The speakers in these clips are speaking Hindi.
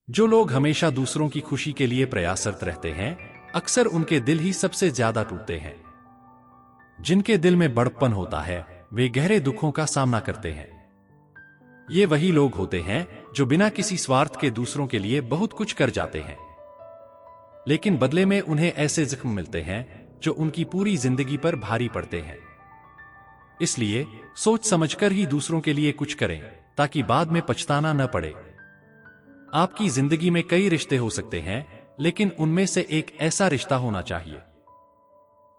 जो लोग हमेशा दूसरों की खुशी के लिए प्रयासरत रहते हैं, अक्सर उनके दिल ही सबसे ज्यादा टूटते हैं। जिनके दिल में बड़प्पन होता है, वे गहरे दुखों का सामना करते हैं। ये वही लोग होते हैं जो बिना किसी स्वार्थ के दूसरों के लिए बहुत कुछ कर जाते हैं, लेकिन बदले में उन्हें ऐसे जख्म मिलते हैं जो उनकी पूरी जिंदगी पर भारी पड़ते हैं। इसलिए सोच समझकर ही दूसरों के लिए कुछ करें, ताकि बाद में पछताना न पड़े। आपकी जिंदगी में कई रिश्ते हो सकते हैं, लेकिन उनमें से एक ऐसा रिश्ता होना चाहिए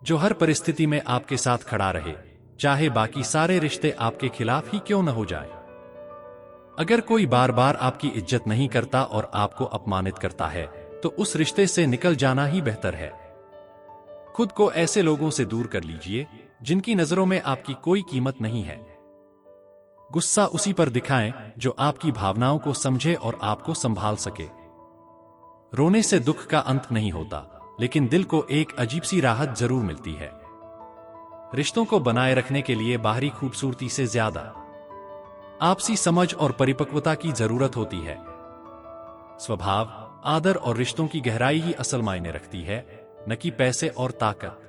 जो हर परिस्थिति में आपके साथ खड़ा रहे, चाहे बाकी सारे रिश्ते आपके खिलाफ ही क्यों न हो जाए। अगर कोई बार बार आपकी इज्जत नहीं करता और आपको अपमानित करता है, तो उस रिश्ते से निकल जाना ही बेहतर है। खुद को ऐसे लोगों से दूर कर लीजिए जिनकी नजरों में आपकी कोई कीमत नहीं है। गुस्सा उसी पर दिखाएं जो आपकी भावनाओं को समझे और आपको संभाल सके। रोने से दुख का अंत नहीं होता, लेकिन दिल को एक अजीब सी राहत जरूर मिलती है। रिश्तों को बनाए रखने के लिए बाहरी खूबसूरती से ज्यादा आपसी समझ और परिपक्वता की जरूरत होती है। स्वभाव, आदर और रिश्तों की गहराई ही असल मायने रखती है, न कि पैसे और ताकत।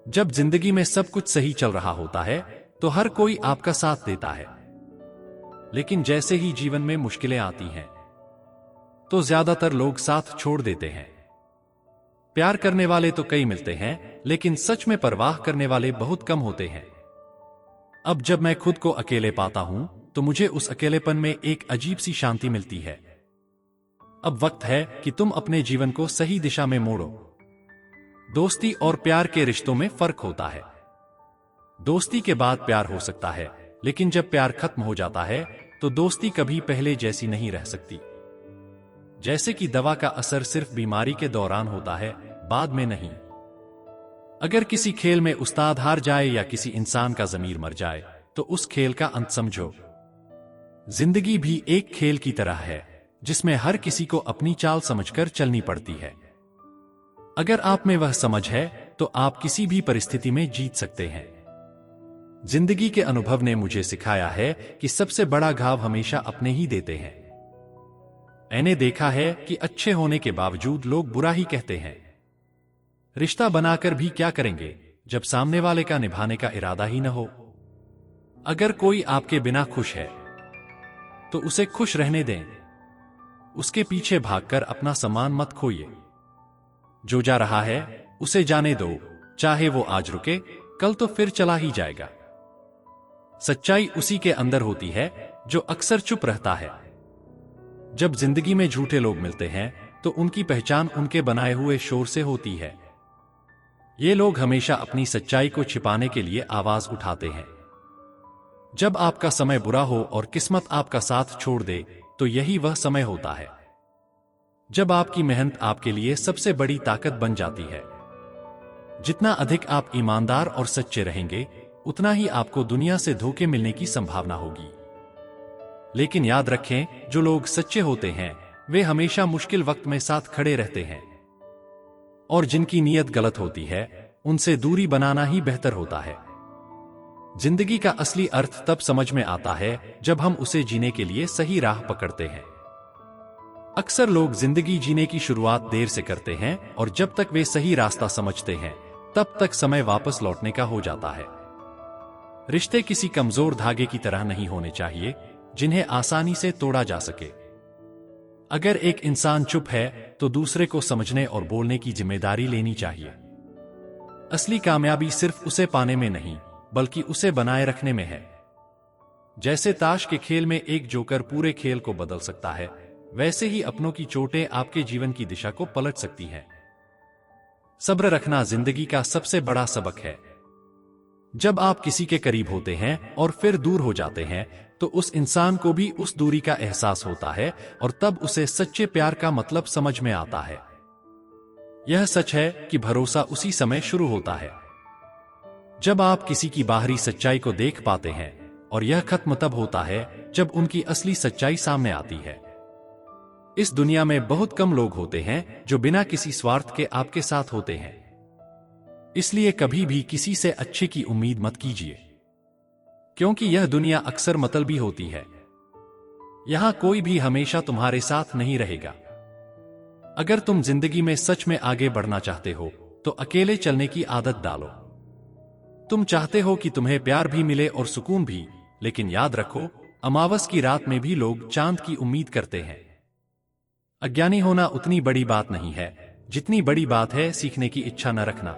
जब जिंदगी में सब कुछ सही चल रहा होता है, तो हर कोई आपका साथ देता है, लेकिन जैसे ही जीवन में मुश्किलें आती हैं, तो ज्यादातर लोग साथ छोड़ देते हैं। प्यार करने वाले तो कई मिलते हैं, लेकिन सच में परवाह करने वाले बहुत कम होते हैं। अब जब मैं खुद को अकेले पाता हूं, तो मुझे उस अकेलेपन में एक अजीब सी शांति मिलती है। अब वक्त है कि तुम अपने जीवन को सही दिशा में मोड़ो। दोस्ती और प्यार के रिश्तों में फर्क होता है। दोस्ती के बाद प्यार हो सकता है, लेकिन जब प्यार खत्म हो जाता है, तो दोस्ती कभी पहले जैसी नहीं रह सकती। जैसे कि दवा का असर सिर्फ बीमारी के दौरान होता है, बाद में नहीं। अगर किसी खेल में उस्ताद हार जाए या किसी इंसान का ज़मीर मर जाए, तो उस खेल का अंत समझो। जिंदगी भी एक खेल की तरह है, जिसमें हर किसी को अपनी चाल समझकर चलनी पड़ती है। अगर आप में वह समझ है, तो आप किसी भी परिस्थिति में जीत सकते हैं। जिंदगी के अनुभव ने मुझे सिखाया है कि सबसे बड़ा घाव हमेशा अपने ही देते हैं। मैंने देखा है कि अच्छे होने के बावजूद लोग बुरा ही कहते हैं। रिश्ता बनाकर भी क्या करेंगे, जब सामने वाले का निभाने का इरादा ही न हो। अगर कोई आपके बिना खुश है, तो उसे खुश रहने दें। उसके पीछे भागकर अपना सम्मान मत खोइए। जो जा रहा है, उसे जाने दो, चाहे वो आज रुके, कल तो फिर चला ही जाएगा। सच्चाई उसी के अंदर होती है जो अक्सर चुप रहता है। जब जिंदगी में झूठे लोग मिलते हैं, तो उनकी पहचान उनके बनाए हुए शोर से होती है। ये लोग हमेशा अपनी सच्चाई को छिपाने के लिए आवाज उठाते हैं। जब आपका समय बुरा हो और किस्मत आपका साथ छोड़ दे, तो यही वह समय होता है जब आपकी मेहनत आपके लिए सबसे बड़ी ताकत बन जाती है। जितना अधिक आप ईमानदार और सच्चे रहेंगे, उतना ही आपको दुनिया से धोखे मिलने की संभावना होगी। लेकिन याद रखें, जो लोग सच्चे होते हैं, वे हमेशा मुश्किल वक्त में साथ खड़े रहते हैं। और जिनकी नीयत गलत होती है, उनसे दूरी बनाना ही बेहतर होता है। जिंदगी का असली अर्थ तब समझ में आता है जब हम उसे जीने के लिए सही राह पकड़ते हैं। अक्सर लोग जिंदगी जीने की शुरुआत देर से करते हैं, और जब तक वे सही रास्ता समझते हैं, तब तक समय वापस लौटने का हो जाता है। रिश्ते किसी कमजोर धागे की तरह नहीं होने चाहिए, जिन्हें आसानी से तोड़ा जा सके। अगर एक इंसान चुप है, तो दूसरे को समझने और बोलने की जिम्मेदारी लेनी चाहिए। असली कामयाबी सिर्फ उसे पाने में नहीं, बल्कि उसे बनाए रखने में है। जैसे ताश के खेल में एक जोकर पूरे खेल को बदल सकता है, वैसे ही अपनों की चोटें आपके जीवन की दिशा को पलट सकती हैं। सब्र रखना जिंदगी का सबसे बड़ा सबक है। जब आप किसी के करीब होते हैं और फिर दूर हो जाते हैं, तो उस इंसान को भी उस दूरी का एहसास होता है, और तब उसे सच्चे प्यार का मतलब समझ में आता है। यह सच है कि भरोसा उसी समय शुरू होता है जब आप किसी की बाहरी सच्चाई को देख पाते हैं, और यह खत्म तब होता है जब उनकी असली सच्चाई सामने आती है। इस दुनिया में बहुत कम लोग होते हैं जो बिना किसी स्वार्थ के आपके साथ होते हैं। इसलिए कभी भी किसी से अच्छे की उम्मीद मत कीजिए, क्योंकि यह दुनिया अक्सर मतलबी होती है। यहां कोई भी हमेशा तुम्हारे साथ नहीं रहेगा। अगर तुम जिंदगी में सच में आगे बढ़ना चाहते हो तो अकेले चलने की आदत डालो। तुम चाहते हो कि तुम्हें प्यार भी मिले और सुकून भी, लेकिन याद रखो, अमावस की रात में भी लोग चांद की उम्मीद करते हैं। अज्ञानी होना उतनी बड़ी बात नहीं है जितनी बड़ी बात है सीखने की इच्छा न रखना।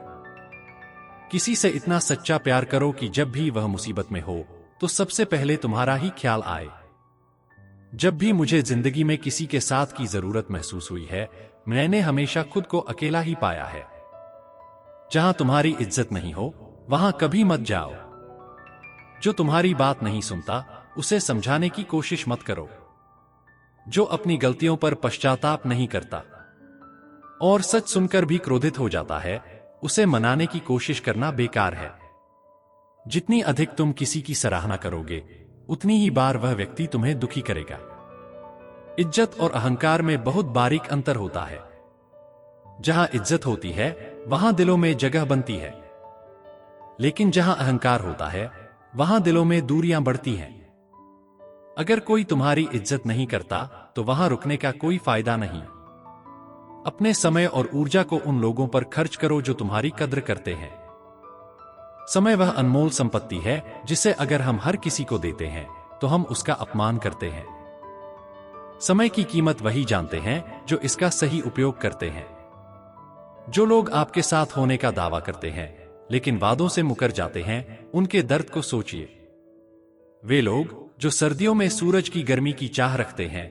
किसी से इतना सच्चा प्यार करो कि जब भी वह मुसीबत में हो तो सबसे पहले तुम्हारा ही ख्याल आए। जब भी मुझे जिंदगी में किसी के साथ की जरूरत महसूस हुई है, मैंने हमेशा खुद को अकेला ही पाया है। जहां तुम्हारी इज्जत नहीं हो वहां कभी मत जाओ। जो तुम्हारी बात नहीं सुनता उसे समझाने की कोशिश मत करो। जो अपनी गलतियों पर पश्चाताप नहीं करता और सच सुनकर भी क्रोधित हो जाता है, उसे मनाने की कोशिश करना बेकार है। जितनी अधिक तुम किसी की सराहना करोगे उतनी ही बार वह व्यक्ति तुम्हें दुखी करेगा। इज्जत और अहंकार में बहुत बारीक अंतर होता है। जहां इज्जत होती है वहां दिलों में जगह बनती है, लेकिन जहां अहंकार होता है वहां दिलों में दूरियां बढ़ती हैं। अगर कोई तुम्हारी इज्जत नहीं करता तो वहां रुकने का कोई फायदा नहीं। अपने समय और ऊर्जा को उन लोगों पर खर्च करो जो तुम्हारी कद्र करते हैं। समय वह अनमोल संपत्ति है जिसे अगर हम हर किसी को देते हैं तो हम उसका अपमान करते हैं। समय की कीमत वही जानते हैं जो इसका सही उपयोग करते हैं। जो लोग आपके साथ होने का दावा करते हैं लेकिन वादों से मुकर जाते हैं, उनके दर्द को सोचिए। वे लोग जो सर्दियों में सूरज की गर्मी की चाह रखते हैं,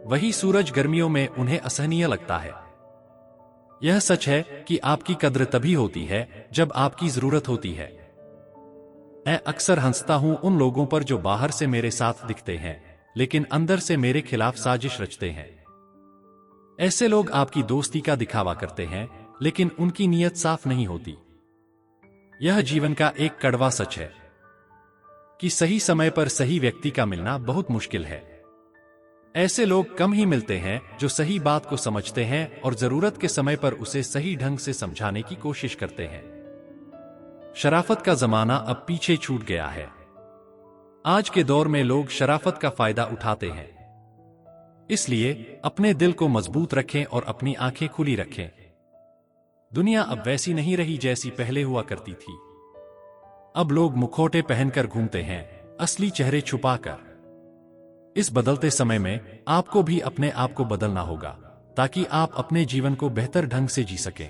वही सूरज गर्मियों में उन्हें असहनीय लगता है। यह सच है कि आपकी कद्र तभी होती है जब आपकी जरूरत होती है। मैं अक्सर हंसता हूं उन लोगों पर जो बाहर से मेरे साथ दिखते हैं लेकिन अंदर से मेरे खिलाफ साजिश रचते हैं। ऐसे लोग आपकी दोस्ती का दिखावा करते हैं लेकिन उनकी नीयत साफ नहीं होती। यह जीवन का एक कड़वा सच है कि सही समय पर सही व्यक्ति का मिलना बहुत मुश्किल है। ऐसे लोग कम ही मिलते हैं जो सही बात को समझते हैं और जरूरत के समय पर उसे सही ढंग से समझाने की कोशिश करते हैं। शराफत का जमाना अब पीछे छूट गया है। आज के दौर में लोग शराफत का फायदा उठाते हैं। इसलिए अपने दिल को मजबूत रखें और अपनी आंखें खुली रखें। दुनिया अब वैसी नहीं रही जैसी पहले हुआ करती थी। अब लोग मुखौटे पहनकर घूमते हैं, असली चेहरे छुपाकर। इस बदलते समय में आपको भी अपने आप को बदलना होगा ताकि आप अपने जीवन को बेहतर ढंग से जी सकें।